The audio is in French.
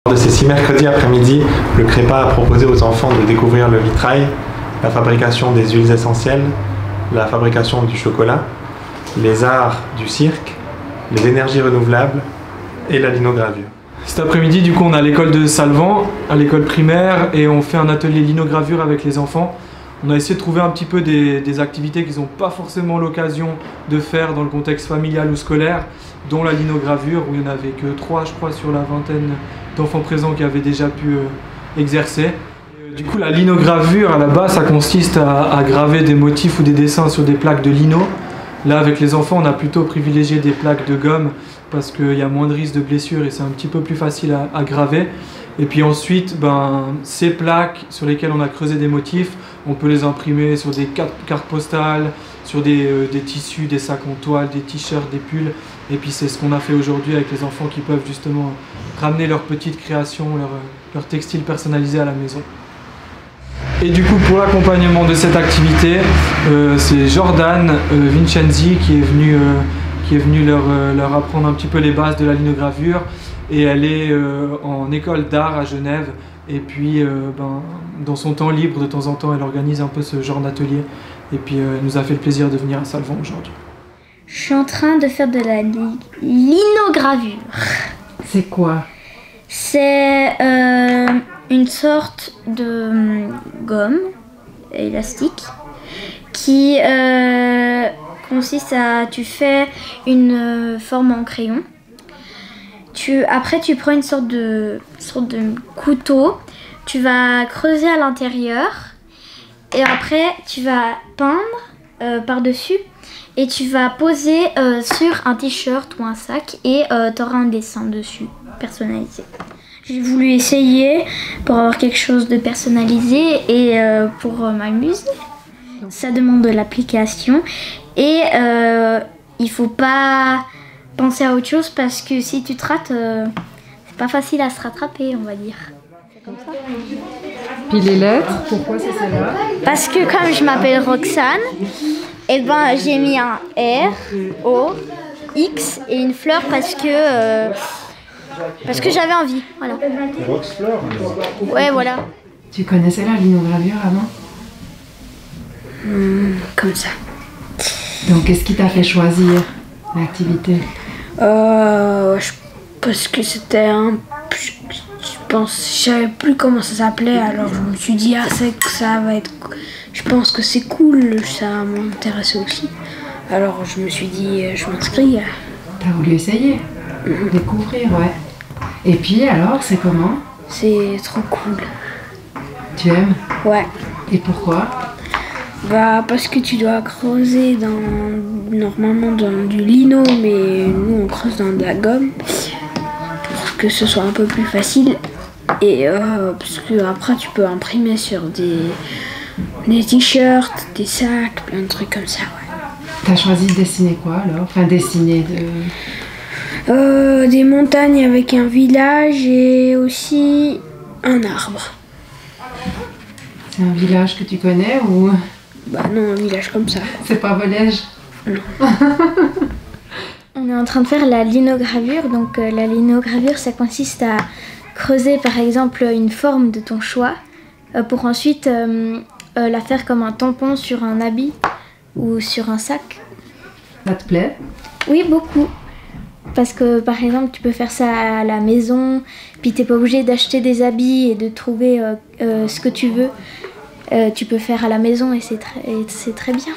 Lors de ces 6 mercredis après-midi, le CREPA a proposé aux enfants de découvrir le vitrail, la fabrication des huiles essentielles, la fabrication du chocolat, les arts du cirque, les énergies renouvelables et la linogravure. Cet après-midi, du coup, on est à l'école de Salvan, à l'école primaire, et on fait un atelier linogravure avec les enfants. On a essayé de trouver un petit peu des activités qu'ils n'ont pas forcément l'occasion de faire dans le contexte familial ou scolaire, dont la linogravure, où il n'y en avait que 3, je crois, sur la vingtaine d'enfants présents qui avaient déjà pu exercer. Du coup, la linogravure, à la base, ça consiste à graver des motifs ou des dessins sur des plaques de lino. Là, avec les enfants, on a plutôt privilégié des plaques de gomme parce qu'il y a moins de risques de blessures et c'est un petit peu plus facile à graver. Et puis ensuite, ces plaques sur lesquelles on a creusé des motifs, on peut les imprimer sur des cartes postales, sur des tissus, des sacs en toile, des t-shirts, des pulls. Et puis c'est ce qu'on a fait aujourd'hui avec les enfants qui peuvent justement ramener leurs petites créations, leurs textiles personnalisés à la maison. Et du coup, pour l'accompagnement de cette activité, c'est Jordan Vincenzi qui est venu leur apprendre un petit peu les bases de la linogravure. Et elle est en école d'art à Genève. Et puis, dans son temps libre, de temps en temps, elle organise un peu ce genre d'atelier. Et puis, elle nous a fait le plaisir de venir à Salvan aujourd'hui. Je suis en train de faire de la linogravure. C'est quoi? C'est une sorte de gomme élastique qui consiste à... Tu fais une forme en crayon. Après, tu prends une sorte de couteau, tu vas creuser à l'intérieur et après, tu vas peindre par-dessus et tu vas poser sur un t-shirt ou un sac et tu auras un dessin dessus, personnalisé. J'ai voulu essayer pour avoir quelque chose de personnalisé et pour m'amuser. Ça demande de l'application et il faut pas penser à autre chose parce que si tu te rates, c'est pas facile à se rattraper, on va dire. C'est comme ça. Puis les lettres, pourquoi c'est celle-là? Parce que comme je m'appelle Roxane, et j'ai mis un R, O, X et une fleur parce que j'avais envie. Voilà. Roxfleur? Ouais, voilà. Tu connaissais la linogravure avant? Comme ça. Donc qu'est-ce qui t'a fait choisir l'activité? Parce que c'était un... je savais plus comment ça s'appelait, alors je me suis dit, ça va être... Je pense que c'est cool, ça m'intéressait aussi. Alors je me suis dit, je m'inscris. T'as voulu essayer? Découvrir, ouais. Et puis alors, c'est comment? C'est trop cool. Tu aimes? Ouais. Et pourquoi? Parce que tu dois creuser normalement dans du lino, mais nous on creuse dans de la gomme pour que ce soit un peu plus facile. Et parce que après tu peux imprimer sur des t-shirts, des sacs, plein de trucs comme ça. Ouais. T'as choisi de dessiner quoi alors? Enfin dessiner des montagnes avec un village et aussi un arbre. C'est un village que tu connais ou? Non, un village comme ça. C'est pas Volège? Non. On est en train de faire la linogravure. Donc la linogravure, ça consiste à creuser par exemple une forme de ton choix pour ensuite la faire comme un tampon sur un habit ou sur un sac. Ça te plaît? Oui, beaucoup. Parce que par exemple, tu peux faire ça à la maison, puis t'es pas obligé d'acheter des habits et de trouver ce que tu veux. Tu peux faire à la maison et c'est très bien.